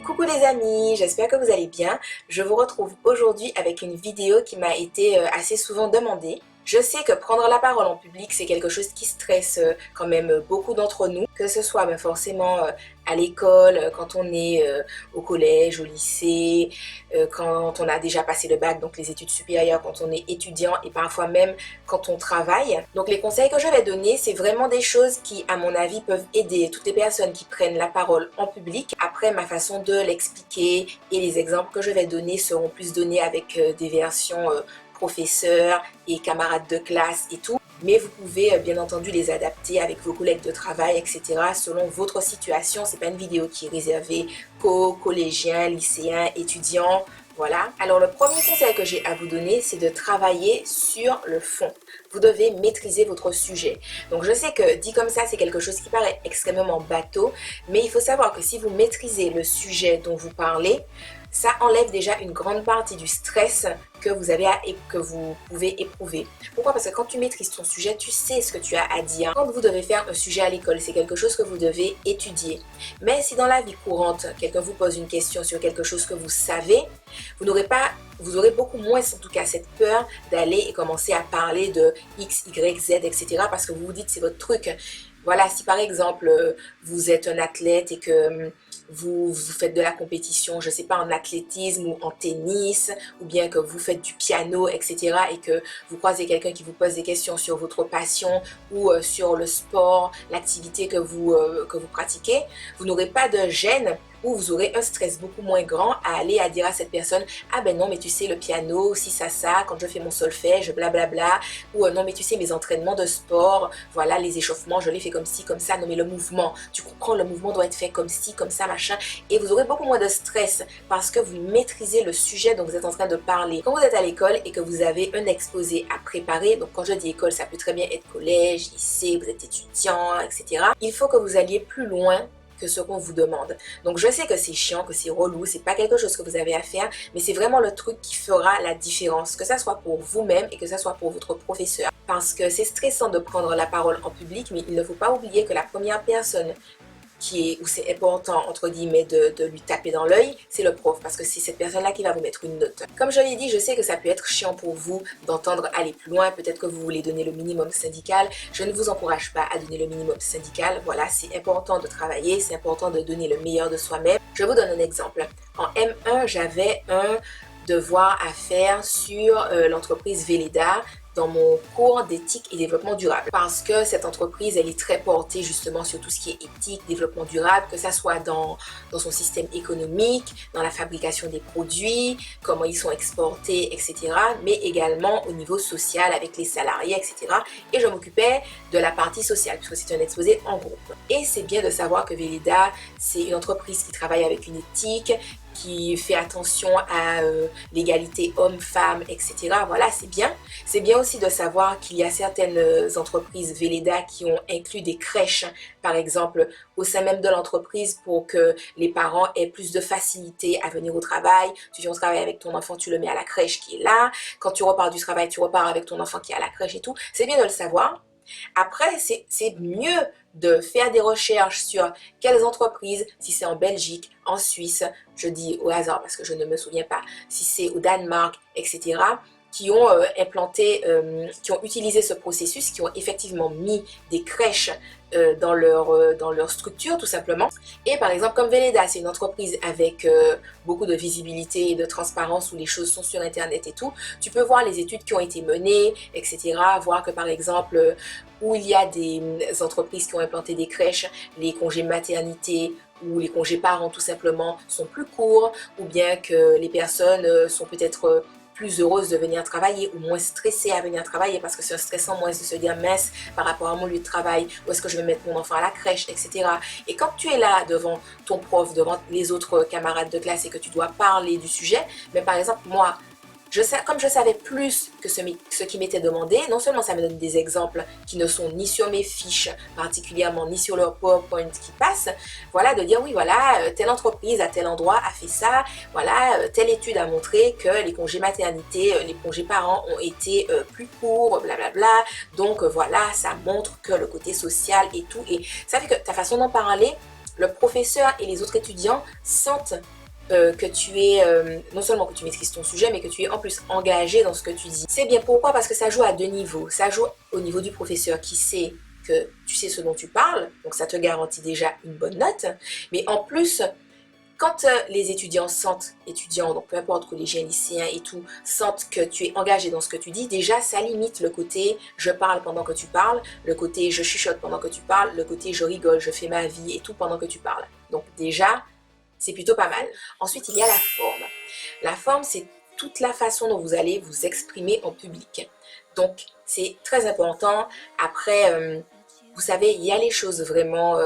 Coucou les amis, j'espère que vous allez bien. Je vous retrouve aujourd'hui avec une vidéo qui m'a été assez souvent demandée. Je sais que prendre la parole en public, c'est quelque chose qui stresse quand même beaucoup d'entre nous, que ce soit forcément à l'école, quand on est au collège, au lycée, quand on a déjà passé le bac, donc les études supérieures, quand on est étudiant et parfois même quand on travaille. Donc les conseils que je vais donner, c'est vraiment des choses qui, à mon avis, peuvent aider toutes les personnes qui prennent la parole en public. Après, ma façon de l'expliquer et les exemples que je vais donner seront plus donnés avec des versions professeurs et camarades de classe et tout. Mais vous pouvez bien entendu les adapter avec vos collègues de travail, etc. selon votre situation. C'est pas une vidéo qui est réservée qu'aux collégiens, lycéens, étudiants. Voilà. Alors le premier conseil que j'ai à vous donner, c'est de travailler sur le fond. Vous devez maîtriser votre sujet. Donc je sais que dit comme ça, c'est quelque chose qui paraît extrêmement bateau, mais il faut savoir que si vous maîtrisez le sujet dont vous parlez, ça enlève déjà une grande partie du stress que vous avez que vous pouvez éprouver. Pourquoi? Parce que quand tu maîtrises ton sujet, tu sais ce que tu as à dire. Quand vous devez faire un sujet à l'école, c'est quelque chose que vous devez étudier. Mais si dans la vie courante, quelqu'un vous pose une question sur quelque chose que vous savez, vous aurez beaucoup moins en tout cas cette peur d'aller et commencer à parler de X, Y, Z, etc. parce que vous vous dites c'est votre truc. Voilà, si par exemple vous êtes un athlète et que vous faites de la compétition, je ne sais pas, en athlétisme ou en tennis, ou bien que vous faites du piano, etc. et que vous croisez quelqu'un qui vous pose des questions sur votre passion ou sur le sport, l'activité que vous pratiquez, vous n'aurez pas de gêne ou vous aurez un stress beaucoup moins grand à aller à dire à cette personne « Ah ben non, mais tu sais, le piano, si ça, quand je fais mon solfège, blablabla. » Ou « Non, mais tu sais, mes entraînements de sport, voilà, les échauffements, je les fais comme ci, comme ça. Non, mais le mouvement, tu comprends, le mouvement doit être fait comme ci, comme ça, machin. » Et vous aurez beaucoup moins de stress parce que vous maîtrisez le sujet dont vous êtes en train de parler. Quand vous êtes à l'école et que vous avez un exposé à préparer, donc quand je dis école, ça peut très bien être collège, lycée, vous êtes étudiant, etc. Il faut que vous alliez plus loin que ce qu'on vous demande. Donc je sais que c'est chiant, que c'est relou, c'est pas quelque chose que vous avez à faire, mais c'est vraiment le truc qui fera la différence, que ça soit pour vous-même et que ça soit pour votre professeur. Parce que c'est stressant de prendre la parole en public, mais il ne faut pas oublier que la première personne où c'est important, entre guillemets, de lui taper dans l'œil, c'est le prof, parce que c'est cette personne-là qui va vous mettre une note. Comme je l'ai dit, je sais que ça peut être chiant pour vous d'entendre aller plus loin, peut-être que vous voulez donner le minimum syndical. Je ne vous encourage pas à donner le minimum syndical. Voilà, c'est important de travailler, c'est important de donner le meilleur de soi-même. Je vous donne un exemple. En M1, j'avais un devoir à faire sur l'entreprise Veleda, dans mon cours d'éthique et développement durable. Parce que cette entreprise, elle est très portée justement sur tout ce qui est éthique, développement durable, que ça soit dans son système économique, dans la fabrication des produits, comment ils sont exportés, etc. Mais également au niveau social avec les salariés, etc. Et je m'occupais de la partie sociale, puisque c'est un exposé en groupe. Et c'est bien de savoir que Veleda, c'est une entreprise qui travaille avec une éthique, qui fait attention à l'égalité homme-femme, etc. Voilà, c'est bien. C'est bien aussi de savoir qu'il y a certaines entreprises Veleda qui ont inclus des crèches, par exemple, au sein même de l'entreprise pour que les parents aient plus de facilité à venir au travail. Tu viens au travail avec ton enfant, tu le mets à la crèche qui est là. Quand tu repars du travail, tu repars avec ton enfant qui est à la crèche et tout. C'est bien de le savoir. Après, c'est mieux de faire des recherches sur quelles entreprises, si c'est en Belgique, en Suisse, je dis au hasard parce que je ne me souviens pas, si c'est au Danemark, etc., qui ont qui ont utilisé ce processus, qui ont effectivement mis des crèches dans leur structure tout simplement. Et par exemple comme Veleda, c'est une entreprise avec beaucoup de visibilité et de transparence où les choses sont sur internet et tout, tu peux voir les études qui ont été menées, etc. Voir que par exemple où il y a des entreprises qui ont implanté des crèches, les congés maternité ou les congés parents tout simplement sont plus courts, ou bien que les personnes sont peut-être plus heureuse de venir travailler ou moins stressée à venir travailler parce que c'est un stressant moins de se dire mince par rapport à mon lieu de travail, où est-ce que je vais mettre mon enfant à la crèche, etc. Et quand tu es là devant ton prof, devant les autres camarades de classe et que tu dois parler du sujet, mais par exemple moi, comme je savais plus que ce qui m'était demandé, non seulement ça me donne des exemples qui ne sont ni sur mes fiches particulièrement, ni sur leur PowerPoint qui passe, voilà, de dire oui, voilà, telle entreprise à tel endroit a fait ça, voilà, telle étude a montré que les congés maternité, les congés parents ont été plus courts, blablabla, donc voilà, ça montre que le côté social et tout, et ça fait que ta façon d'en parler le professeur et les autres étudiants sentent que tu es, non seulement que tu maîtrises ton sujet, mais que tu es en plus engagé dans ce que tu dis. C'est bien, pourquoi? Parce que ça joue à deux niveaux. Ça joue au niveau du professeur qui sait que tu sais ce dont tu parles, donc ça te garantit déjà une bonne note, mais en plus, quand les étudiants, donc peu importe, collégiens, lycéens et tout, sentent que tu es engagé dans ce que tu dis, déjà ça limite le côté je parle pendant que tu parles, le côté je chuchote pendant que tu parles, le côté je rigole, je fais ma vie et tout pendant que tu parles. Donc déjà, c'est plutôt pas mal. Ensuite, il y a la forme. La forme, c'est toute la façon dont vous allez vous exprimer en public. Donc, c'est très important. Après, vous savez, il y a les choses vraiment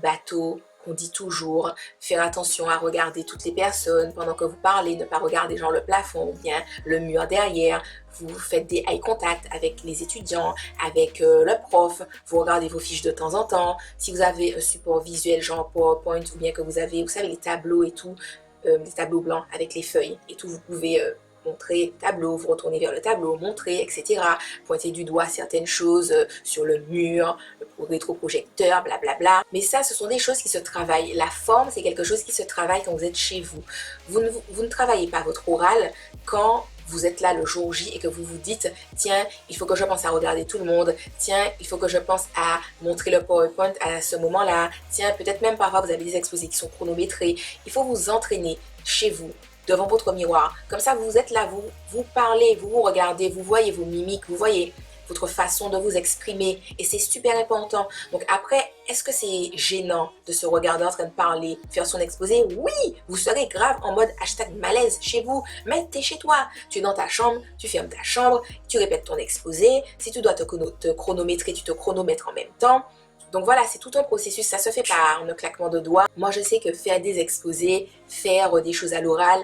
bateau qu'on dit toujours, faire attention à regarder toutes les personnes pendant que vous parlez, ne pas regarder genre le plafond ou bien le mur derrière. Vous faites des eye contact avec les étudiants, avec le prof, vous regardez vos fiches de temps en temps. Si vous avez un support visuel genre PowerPoint ou bien que vous avez, vous savez, les tableaux et tout, les tableaux blancs avec les feuilles et tout, vous pouvez montrer le tableau, vous retournez vers le tableau, montrer, etc. Pointer du doigt certaines choses sur le mur, le rétroprojecteur, blablabla. Mais ça, ce sont des choses qui se travaillent. La forme, c'est quelque chose qui se travaille quand vous êtes chez vous. Vous ne travaillez pas votre oral quand vous êtes là le jour J et que vous vous dites tiens, il faut que je pense à regarder tout le monde, tiens, il faut que je pense à montrer le PowerPoint à ce moment-là, tiens, peut-être même parfois vous avez des exposés qui sont chronométrés. Il faut vous entraîner chez vous, devant votre miroir. Comme ça, vous êtes là, vous parlez, vous vous regardez, vous voyez vos mimiques, vous voyez votre façon de vous exprimer et c'est super important. Donc après, est-ce que c'est gênant de se regarder en train de parler, faire son exposé? Oui, vous serez grave en mode hashtag malaise chez vous, mais t'es chez toi. Tu es dans ta chambre, tu fermes ta chambre, tu répètes ton exposé. Si tu dois te chronométrer, tu te chronomètres en même temps. Donc voilà, c'est tout un processus, ça se fait pas en un claquement de doigts. Moi, je sais que faire des exposés, faire des choses à l'oral,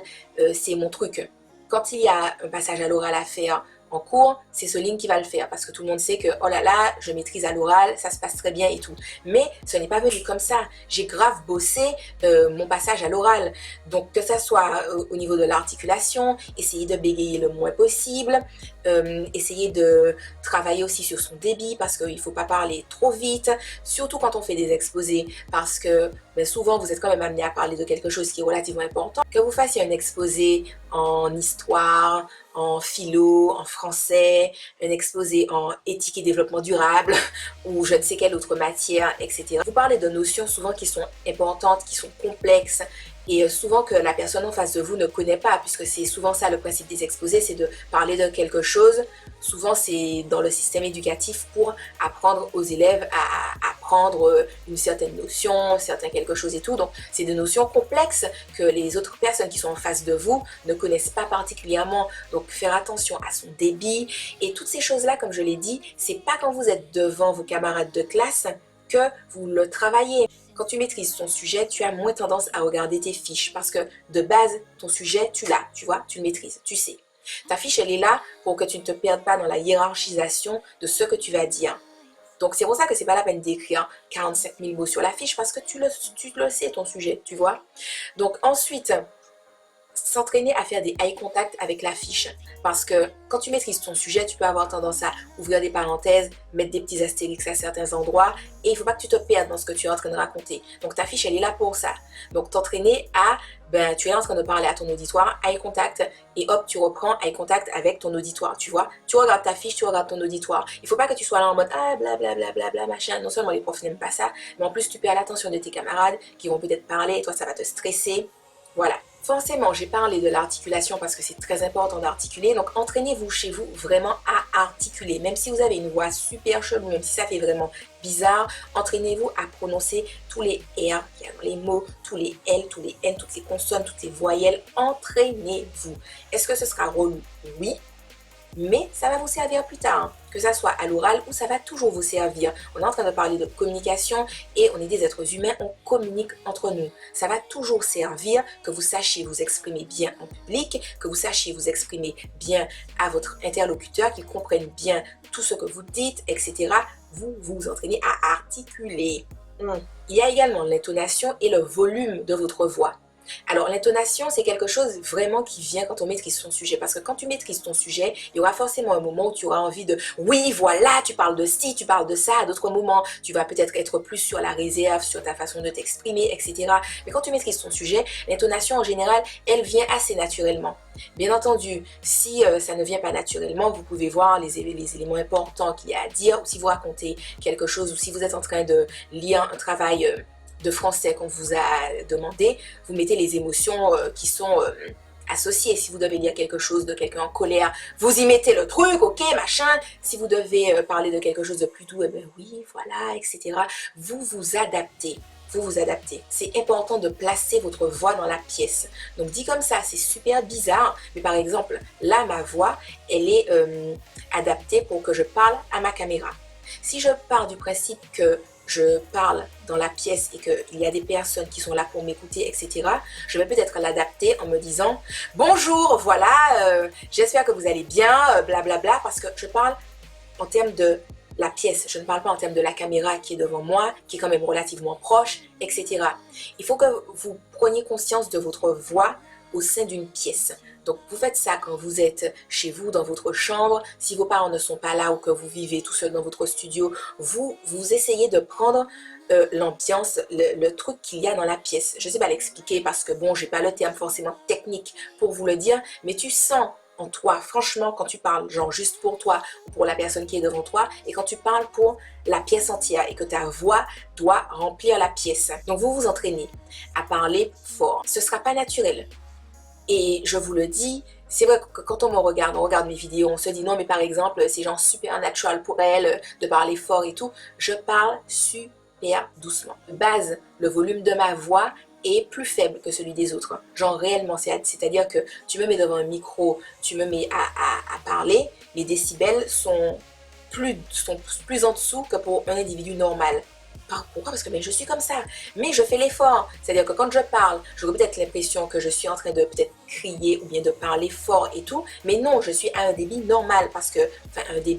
c'est mon truc. Quand il y a un passage à l'oral à faire en cours, c'est Soline qui va le faire parce que tout le monde sait que oh là là, je maîtrise à l'oral, ça se passe très bien et tout. Mais ce n'est pas venu comme ça. J'ai grave bossé mon passage à l'oral. Donc que ça soit au niveau de l'articulation, essayer de bégayer le moins possible, essayer de travailler aussi sur son débit parce qu'il ne faut pas parler trop vite, surtout quand on fait des exposés parce que souvent vous êtes quand même amené à parler de quelque chose qui est relativement important. Que vous fassiez un exposé en histoire, en philo, en français, un exposé en éthique et développement durable ou je ne sais quelle autre matière, etc. Vous parlez de notions souvent qui sont importantes, qui sont complexes et souvent que la personne en face de vous ne connaît pas puisque c'est souvent ça le principe des exposés, c'est de parler de quelque chose. Souvent c'est dans le système éducatif pour apprendre aux élèves à apprendre une certaine notion, certain quelque chose et tout. Donc c'est des notions complexes que les autres personnes qui sont en face de vous ne connaissent pas particulièrement. Donc faire attention à son débit et toutes ces choses-là, comme je l'ai dit, c'est pas quand vous êtes devant vos camarades de classe que vous le travaillez. Quand tu maîtrises ton sujet, tu as moins tendance à regarder tes fiches parce que de base, ton sujet, tu l'as, tu vois, tu le maîtrises, tu sais. Ta fiche, elle est là pour que tu ne te perdes pas dans la hiérarchisation de ce que tu vas dire. Donc, c'est pour ça que c'est pas la peine d'écrire 45 000 mots sur la fiche parce que tu le sais, ton sujet, tu vois. Donc, ensuite, s'entraîner à faire des eye contact avec la fiche. Parce que quand tu maîtrises ton sujet, tu peux avoir tendance à ouvrir des parenthèses, mettre des petits astérix à certains endroits et il ne faut pas que tu te perdes dans ce que tu es en train de raconter. Donc ta fiche, elle est là pour ça. Donc t'entraîner à, tu es en train de parler à ton auditoire, eye contact et hop, tu reprends eye contact avec ton auditoire, tu vois. Tu regardes ta fiche, tu regardes ton auditoire. Il ne faut pas que tu sois là en mode ah blablabla bla, bla, bla, machin. Non seulement les profs n'aiment pas ça, mais en plus tu perds l'attention de tes camarades qui vont peut-être parler et toi ça va te stresser. Voilà. Forcément, j'ai parlé de l'articulation parce que c'est très important d'articuler. Donc, entraînez-vous chez vous vraiment à articuler. Même si vous avez une voix super chelou, même si ça fait vraiment bizarre, entraînez-vous à prononcer tous les R qu'il y a dans les mots, tous les L, tous les N, toutes les consonnes, toutes les voyelles. Entraînez-vous. Est-ce que ce sera relou? Oui. Mais ça va vous servir plus tard, que ça soit à l'oral ou ça va toujours vous servir. On est en train de parler de communication et on est des êtres humains, on communique entre nous. Ça va toujours servir que vous sachiez vous exprimer bien en public, que vous sachiez vous exprimer bien à votre interlocuteur, qu'il comprenne bien tout ce que vous dites, etc. Vous vous entraînez à articuler. Il y a également l'intonation et le volume de votre voix. Alors l'intonation, c'est quelque chose vraiment qui vient quand on maîtrise son sujet. Parce que quand tu maîtrises ton sujet, il y aura forcément un moment où tu auras envie de oui, voilà, tu parles de ci, tu parles de ça. À d'autres moments, tu vas peut-être être plus sur la réserve, sur ta façon de t'exprimer, etc. Mais quand tu maîtrises ton sujet, l'intonation en général, elle vient assez naturellement. Bien entendu, si ça ne vient pas naturellement, vous pouvez voir les éléments importants qu'il y a à dire, ou si vous racontez quelque chose, ou si vous êtes en train de lire un travail de français qu'on vous a demandé, vous mettez les émotions qui sont associées. Si vous devez lire quelque chose de quelqu'un en colère, vous y mettez le truc, ok, machin. Si vous devez parler de quelque chose de plus doux, eh bien oui, voilà, etc. Vous vous adaptez. Vous vous adaptez. C'est important de placer votre voix dans la pièce. Donc dit comme ça, c'est super bizarre, mais par exemple, là, ma voix, elle est adaptée pour que je parle à ma caméra. Si je pars du principe que je parle dans la pièce et qu'il y a des personnes qui sont là pour m'écouter, etc., je vais peut-être l'adapter en me disant « Bonjour, voilà, j'espère que vous allez bien, blablabla », parce que je parle en termes de la pièce, je ne parle pas en termes de la caméra qui est devant moi, qui est quand même relativement proche, etc. Il faut que vous preniez conscience de votre voix au sein d'une pièce. Donc, vous faites ça quand vous êtes chez vous, dans votre chambre. Si vos parents ne sont pas là ou que vous vivez tout seul dans votre studio, vous essayez de prendre l'ambiance, le truc qu'il y a dans la pièce. Je ne sais pas l'expliquer parce que, bon, j'ai pas le terme forcément technique pour vous le dire, mais tu sens en toi, franchement, quand tu parles, genre juste pour toi ou pour la personne qui est devant toi, et quand tu parles pour la pièce entière et que ta voix doit remplir la pièce. Donc, vous vous entraînez à parler fort. Ce ne sera pas naturel. Et je vous le dis, c'est vrai que quand on regarde mes vidéos, on se dit non, mais par exemple, c'est genre super natural pour elle de parler fort et tout. Je parle super doucement. De base, le volume de ma voix est plus faible que celui des autres. Genre réellement, c'est-à-dire que tu me mets devant un micro, tu me mets à parler, les décibels sont plus en dessous que pour un individu normal. Pourquoi? Parce que je suis comme ça. Mais je fais l'effort. C'est-à-dire que quand je parle, j'aurais peut-être l'impression que je suis en train de peut-être crier ou bien de parler fort et tout. Mais non, je suis à un débit normal parce que,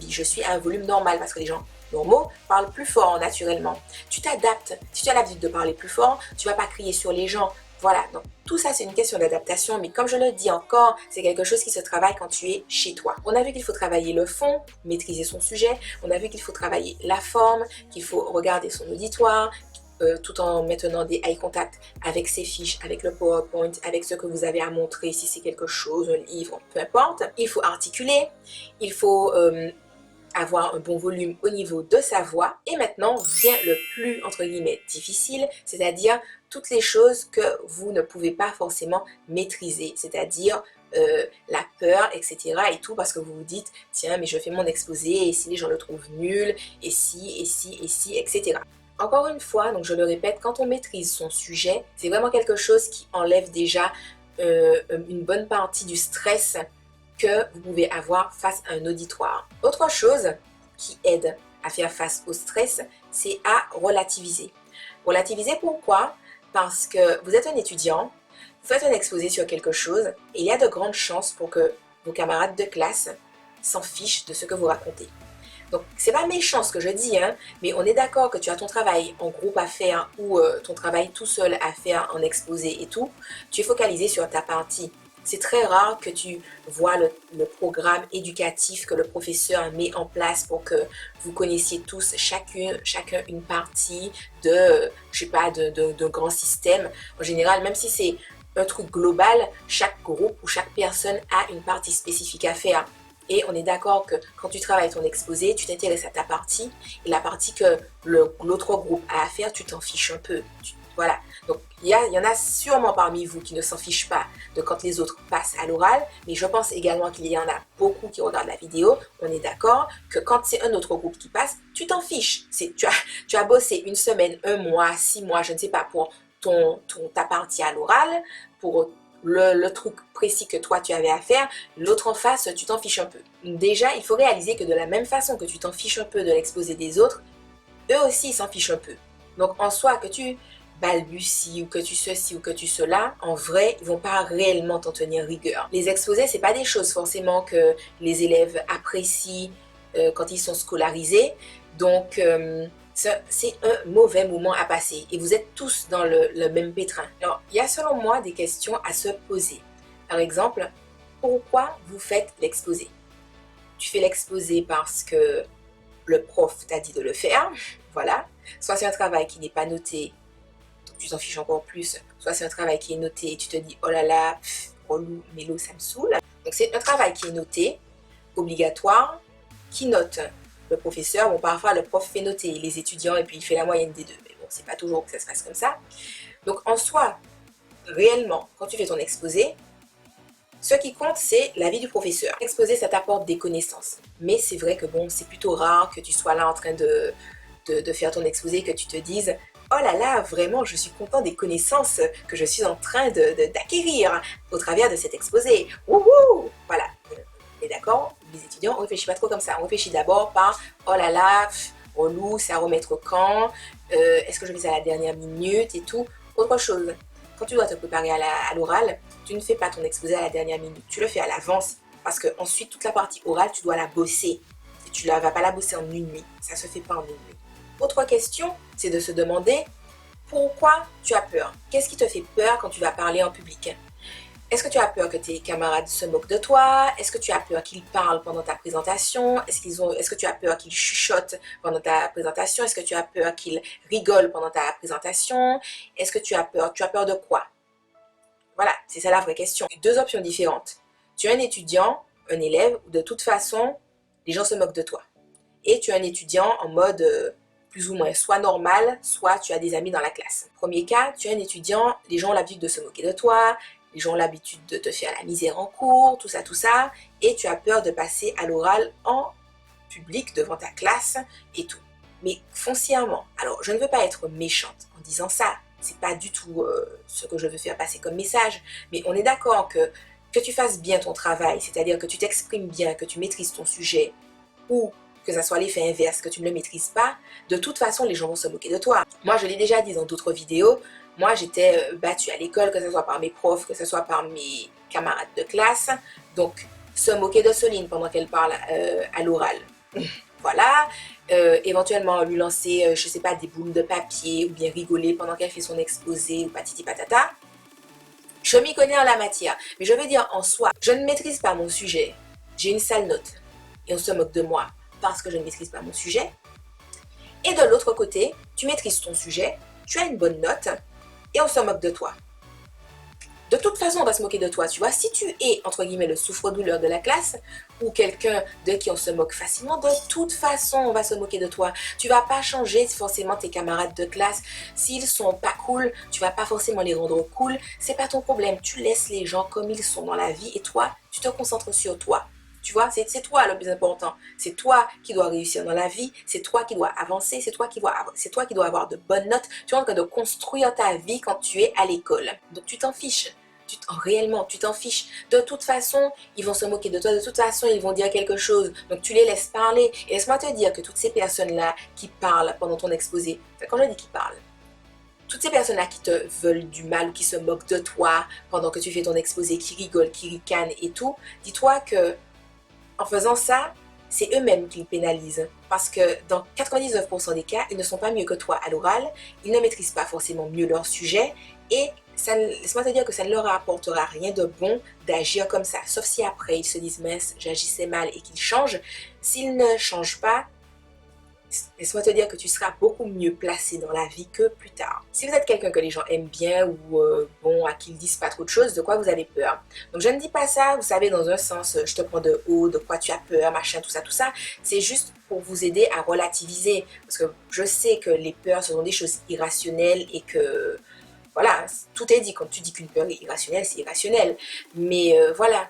je suis à un volume normal parce que les gens normaux parlent plus fort naturellement. Tu t'adaptes. Si tu as l'habitude de parler plus fort, tu ne vas pas crier sur les gens. Voilà, donc tout ça c'est une question d'adaptation, mais comme je le dis encore, c'est quelque chose qui se travaille quand tu es chez toi. On a vu qu'il faut travailler le fond, maîtriser son sujet, on a vu qu'il faut travailler la forme, qu'il faut regarder son auditoire, tout en maintenant des eye contact avec ses fiches, avec le PowerPoint, avec ce que vous avez à montrer, si c'est quelque chose, un livre, peu importe. Il faut articuler, il faut avoir un bon volume au niveau de sa voix. Et maintenant vient le plus, entre guillemets, difficile, c'est-à-dire toutes les choses que vous ne pouvez pas forcément maîtriser, c'est-à-dire la peur, etc. et tout, parce que vous vous dites, tiens, mais je fais mon exposé, et si les gens le trouvent nul, et si, etc. Encore une fois, donc je le répète, quand on maîtrise son sujet, c'est vraiment quelque chose qui enlève déjà une bonne partie du stress que vous pouvez avoir face à un auditoire. Autre chose qui aide à faire face au stress, c'est à relativiser. Relativiser pourquoi? Parce que vous êtes un étudiant, vous faites un exposé sur quelque chose et il y a de grandes chances pour que vos camarades de classe s'en fichent de ce que vous racontez. Donc, c'est pas méchant ce que je dis, hein, mais on est d'accord que tu as ton travail en groupe à faire ou ton travail tout seul à faire en exposé et tout. Tu es focalisé sur ta partie. C'est très rare que tu vois le programme éducatif que le professeur met en place pour que vous connaissiez tous chacun une partie de, je sais pas, d'un grand système. En général, même si c'est un truc global, chaque groupe ou chaque personne a une partie spécifique à faire. Et on est d'accord que quand tu travailles ton exposé, tu t'intéresses à ta partie et la partie que l'autre groupe a à faire, tu t'en fiches un peu. Voilà. Donc, il y en a sûrement parmi vous qui ne s'en fichent pas de quand les autres passent à l'oral, mais je pense également qu'il y en a beaucoup qui regardent la vidéo. On est d'accord que quand c'est un autre groupe qui passe, tu t'en fiches. Tu as bossé une semaine, un mois, 6 mois, je ne sais pas, pour ta partie à l'oral, pour le truc précis que toi tu avais à faire, l'autre en face, tu t'en fiches un peu. Déjà, il faut réaliser que de la même façon que tu t'en fiches un peu de l'exposé des autres, eux aussi ils s'en fichent un peu. Donc en soi, que tu balbuties ou que tu ceci ou que tu cela, en vrai, ils vont pas réellement t'en tenir rigueur. Les exposés, c'est pas des choses forcément que les élèves apprécient quand ils sont scolarisés. Donc, C'est un mauvais moment à passer et vous êtes tous dans le même pétrin. Alors, il y a selon moi des questions à se poser. Par exemple, pourquoi vous faites l'exposé? Tu fais l'exposé parce que le prof t'a dit de le faire, voilà. Soit c'est un travail qui n'est pas noté, donc tu t'en fiches encore plus. Soit c'est un travail qui est noté et tu te dis, oh là là, relou, mélo, ça me saoule. Donc c'est un travail qui est noté, obligatoire, qui note le professeur. Bon, parfois le prof fait noter les étudiants et puis il fait la moyenne des deux. Mais bon, c'est pas toujours que ça se passe comme ça. Donc en soi, réellement, quand tu fais ton exposé, ce qui compte, c'est l'avis du professeur. L'exposé, ça t'apporte des connaissances. Mais c'est vrai que bon, c'est plutôt rare que tu sois là en train de faire ton exposé, que tu te dises oh là là, vraiment, je suis content des connaissances que je suis en train d'acquérir au travers de cet exposé. Wouhou! Voilà. Et d'accord, les étudiants, on ne réfléchit pas trop comme ça. On réfléchit d'abord par oh là là, relou, c'est à remettre quand, est-ce que je fais ça à la dernière minute et tout. Autre chose, quand tu dois te préparer à l'oral, tu ne fais pas ton exposé à la dernière minute, tu le fais à l'avance parce que ensuite toute la partie orale, tu dois la bosser. Et tu ne vas pas la bosser en une nuit, ça ne se fait pas en une nuit. Autre question, c'est de se demander pourquoi tu as peur. Qu'est-ce qui te fait peur quand tu vas parler en public? Est-ce que tu as peur que tes camarades se moquent de toi? Est-ce que tu as peur qu'ils parlent pendant ta présentation? Est-ce que tu as peur qu'ils chuchotent pendant ta présentation? Est-ce que tu as peur qu'ils rigolent pendant ta présentation? Est-ce que tu as peur? Tu as peur de quoi? Voilà, c'est ça la vraie question. Deux options différentes. Tu es un étudiant, un élève, où de toute façon, les gens se moquent de toi. Et tu es un étudiant en mode plus ou moins soit normal, soit tu as des amis dans la classe. Premier cas, tu es un étudiant, les gens ont l'habitude de se moquer de toi, les gens ont l'habitude de te faire la misère en cours, tout ça, et tu as peur de passer à l'oral en public devant ta classe et tout. Mais foncièrement, alors je ne veux pas être méchante en disant ça, c'est pas du tout ce que je veux faire passer comme message, mais on est d'accord que tu fasses bien ton travail, c'est-à-dire que tu t'exprimes bien, que tu maîtrises ton sujet, ou que ça soit l'effet inverse, que tu ne le maîtrises pas, de toute façon, les gens vont se moquer de toi. Moi, je l'ai déjà dit dans d'autres vidéos, moi, j'étais battue à l'école, que ce soit par mes profs, que ce soit par mes camarades de classe. Donc, se moquer de Soline pendant qu'elle parle à l'oral. Voilà. Éventuellement, lui lancer, je sais pas, des boules de papier, ou bien rigoler pendant qu'elle fait son exposé, ou patiti patata. Je m'y connais en la matière. Mais je veux dire, en soi, je ne maîtrise pas mon sujet. J'ai une sale note. Et on se moque de moi parce que je ne maîtrise pas mon sujet. Et de l'autre côté, tu maîtrises ton sujet, tu as une bonne note et on se moque de toi. De toute façon, on va se moquer de toi, tu vois. Si tu es, entre guillemets, le souffre-douleur de la classe ou quelqu'un de qui on se moque facilement, de toute façon, on va se moquer de toi. Tu vas pas changer forcément tes camarades de classe. S'ils sont pas cool, tu vas pas forcément les rendre cool. C'est pas ton problème. Tu laisses les gens comme ils sont dans la vie et toi, tu te concentres sur toi. Tu vois, c'est toi le plus important. C'est toi qui dois réussir dans la vie, c'est toi qui dois avancer, c'est toi qui dois avoir de bonnes notes. Tu es en train de construire ta vie quand tu es à l'école. Donc tu t'en fiches. Réellement, tu t'en fiches. De toute façon, ils vont se moquer de toi. De toute façon, ils vont dire quelque chose. Donc tu les laisses parler. Et laisse-moi te dire que toutes ces personnes-là qui parlent pendant ton exposé, quand je dis qui parlent, toutes ces personnes-là qui te veulent du mal ou qui se moquent de toi pendant que tu fais ton exposé, qui rigolent, qui ricanent et tout, dis-toi que en faisant ça, c'est eux-mêmes qui le pénalisent. Parce que dans 99% des cas, ils ne sont pas mieux que toi à l'oral, ils ne maîtrisent pas forcément mieux leur sujet, et laisse-moi te dire que ça ne leur apportera rien de bon d'agir comme ça. Sauf si après, ils se disent, mince, j'agissais mal et qu'ils changent. S'ils ne changent pas, laisse-moi te dire que tu seras beaucoup mieux placé dans la vie que plus tard. Si vous êtes quelqu'un que les gens aiment bien ou à qui ils disent pas trop de choses, de quoi vous avez peur? Donc je ne dis pas ça, vous savez, dans un sens, je te prends de haut, de quoi tu as peur, machin, tout ça. C'est juste pour vous aider à relativiser. Parce que je sais que les peurs, ce sont des choses irrationnelles et que, voilà, tout est dit. Quand tu dis qu'une peur est irrationnelle, c'est irrationnel. Mais voilà,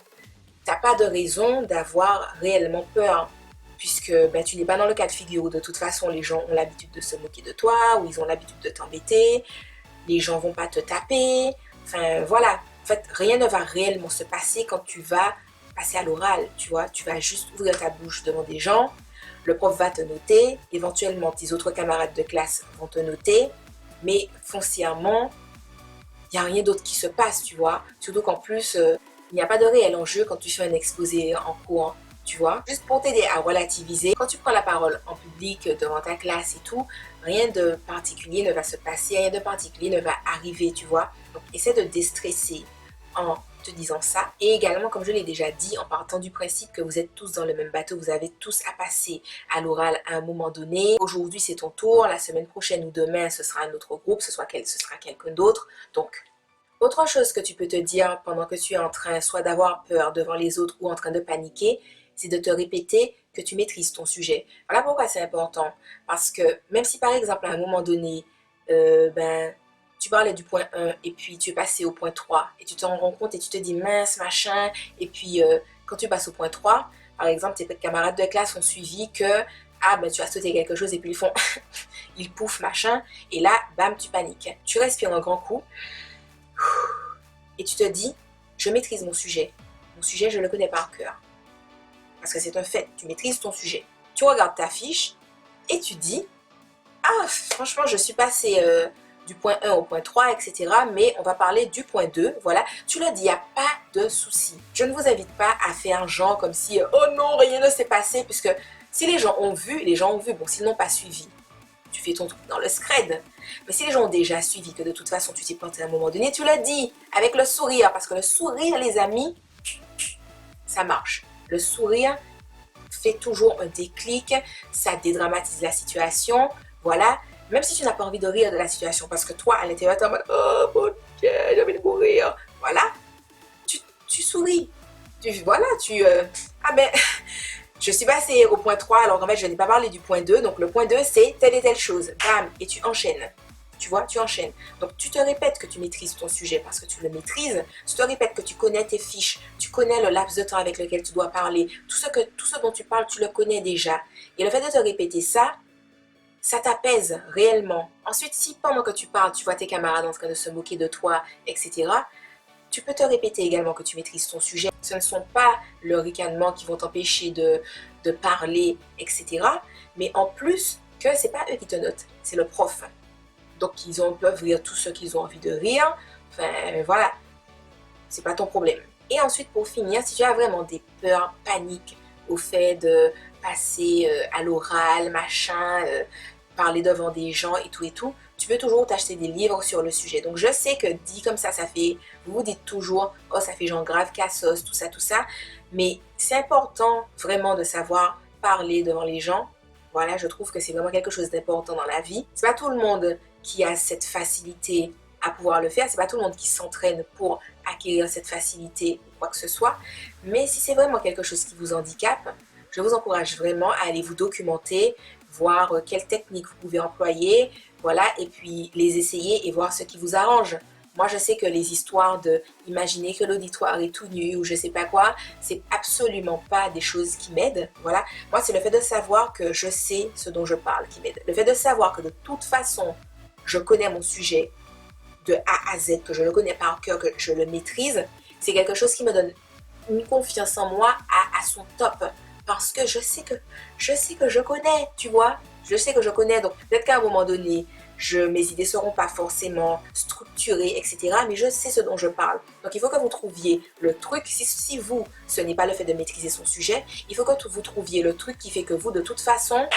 t'as pas de raison d'avoir réellement peur. Puisque tu n'es pas dans le cas de figure où de toute façon les gens ont l'habitude de se moquer de toi, ou ils ont l'habitude de t'embêter, les gens vont pas te taper, enfin voilà. En fait, rien ne va réellement se passer quand tu vas passer à l'oral, tu vois. Tu vas juste ouvrir ta bouche devant des gens, le prof va te noter, éventuellement tes autres camarades de classe vont te noter, mais foncièrement, il n'y a rien d'autre qui se passe, tu vois. Surtout qu'en plus, il n'y a pas de réel enjeu quand tu fais un exposé en cours. tu vois, juste pour t'aider à relativiser. Quand tu prends la parole en public, devant ta classe et tout, rien de particulier ne va se passer, rien de particulier ne va arriver, tu vois. Donc, essaie de déstresser en te disant ça. Et également, comme je l'ai déjà dit, en partant du principe que vous êtes tous dans le même bateau, vous avez tous à passer à l'oral à un moment donné. Aujourd'hui, c'est ton tour. La semaine prochaine ou demain, ce sera un autre groupe, ce sera quelqu'un d'autre. Donc, autre chose que tu peux te dire pendant que tu es en train soit d'avoir peur devant les autres ou en train de paniquer, c'est de te répéter que tu maîtrises ton sujet. Voilà pourquoi c'est important. Parce que même si par exemple à un moment donné, tu parlais du point 1 et puis tu es passé au point 3 et tu t'en rends compte et tu te dis mince, machin, et puis quand tu passes au point 3, par exemple tes camarades de classe ont suivi que tu as sauté quelque chose et puis ils font ils pouffent machin et là bam tu paniques. Tu respires un grand coup et tu te dis je maîtrise mon sujet. Mon sujet je le connais par cœur. Parce que c'est un fait, tu maîtrises ton sujet. Tu regardes ta fiche et tu dis franchement je suis passé du point 1 au point 3, etc. Mais on va parler du point 2, voilà. Tu le dis, il n'y a pas de souci. Je ne vous invite pas à faire genre comme si oh non, rien ne s'est passé, puisque si les gens ont vu, bon, s'ils n'ont pas suivi, tu fais ton truc dans le scred. Mais si les gens ont déjà suivi, que de toute façon tu t'es planté à un moment donné, tu le dis avec le sourire, parce que le sourire, les amis, ça marche. Le sourire fait toujours un déclic, ça dédramatise la situation, voilà. Même si tu n'as pas envie de rire de la situation, parce que toi, à l'intérieur, tu es en mode oh mon Dieu, j'ai envie de mourir, voilà, tu souris. Je suis passée au point 3, alors en fait, je n'ai pas parlé du point 2, donc le point 2, c'est telle et telle chose, bam, et tu enchaînes. Tu vois, tu enchaînes. Donc, tu te répètes que tu maîtrises ton sujet parce que tu le maîtrises. Tu te répètes que tu connais tes fiches. Tu connais le laps de temps avec lequel tu dois parler. Tout ce dont tu parles, tu le connais déjà. Et le fait de te répéter ça, ça t'apaise réellement. Ensuite, si pendant que tu parles, tu vois tes camarades en train de se moquer de toi, etc., tu peux te répéter également que tu maîtrises ton sujet. Ce ne sont pas le ricanement qui vont t'empêcher de parler, etc. Mais en plus, que c'est pas eux qui te notent, c'est le prof. Donc, peuvent rire tout ce qu'ils ont envie de rire. Enfin, voilà. C'est pas ton problème. Et ensuite, pour finir, si tu as vraiment des peurs, paniques au fait de passer à l'oral, machin, parler devant des gens et tout, tu peux toujours t'acheter des livres sur le sujet. Donc, je sais que dit comme ça fait, vous vous dites toujours, oh, ça fait genre grave cassos, tout ça. Mais c'est important vraiment de savoir parler devant les gens. Voilà, je trouve que c'est vraiment quelque chose d'important dans la vie. C'est pas tout le monde qui a cette facilité à pouvoir le faire. C'est pas tout le monde qui s'entraîne pour acquérir cette facilité ou quoi que ce soit. Mais si c'est vraiment quelque chose qui vous handicape, je vous encourage vraiment à aller vous documenter, voir quelles techniques vous pouvez employer, voilà, et puis les essayer et voir ce qui vous arrange. Moi, je sais que les histoires de imaginer que l'auditoire est tout nu ou je sais pas quoi, c'est absolument pas des choses qui m'aident. Voilà. Moi, c'est le fait de savoir que je sais ce dont je parle qui m'aide. Le fait de savoir que de toute façon, je connais mon sujet de A à Z, que je le connais par cœur, que je le maîtrise, c'est quelque chose qui me donne une confiance en moi à son top. Parce que je sais que je connais, tu vois. Je sais que je connais. Donc, peut-être qu'à un moment donné, mes idées ne seront pas forcément structurées, etc. Mais je sais ce dont je parle. Donc, il faut que vous trouviez le truc. Si vous, ce n'est pas le fait de maîtriser son sujet, il faut que vous trouviez le truc qui fait que vous, de toute façon,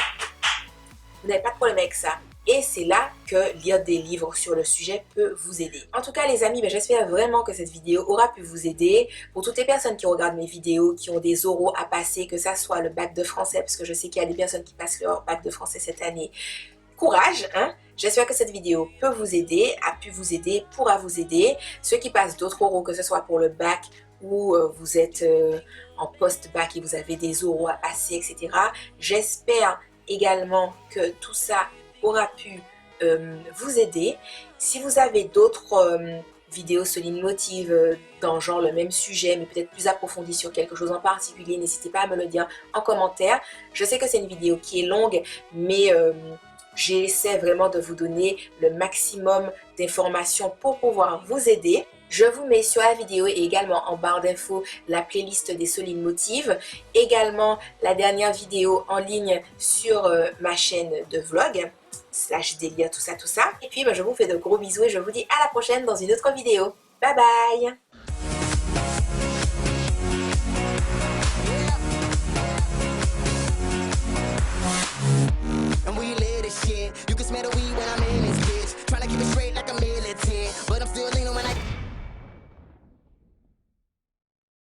vous n'avez pas de problème avec ça. Et c'est là que lire des livres sur le sujet peut vous aider. En tout cas, les amis, j'espère vraiment que cette vidéo aura pu vous aider. Pour toutes les personnes qui regardent mes vidéos, qui ont des oraux à passer, que ça soit le bac de français, parce que je sais qu'il y a des personnes qui passent leur bac de français cette année. Courage, hein! J'espère que cette vidéo peut vous aider, a pu vous aider, pourra vous aider. Ceux qui passent d'autres oraux, que ce soit pour le bac ou vous êtes en post-bac et vous avez des oraux à passer, etc. J'espère également que tout ça aura pu vous aider. Si vous avez d'autres vidéos sur l'imotive dans genre le même sujet mais peut-être plus approfondi sur quelque chose en particulier, n'hésitez pas à me le dire en commentaire. Je sais que c'est une vidéo qui est longue mais j'essaie vraiment de vous donner le maximum d'informations pour pouvoir vous aider. Je vous mets sur la vidéo et également en barre d'infos la playlist des Soline Motive. Également la dernière vidéo en ligne sur ma chaîne de vlog, / délire, tout ça. Et puis je vous fais de gros bisous et je vous dis à la prochaine dans une autre vidéo. Bye bye!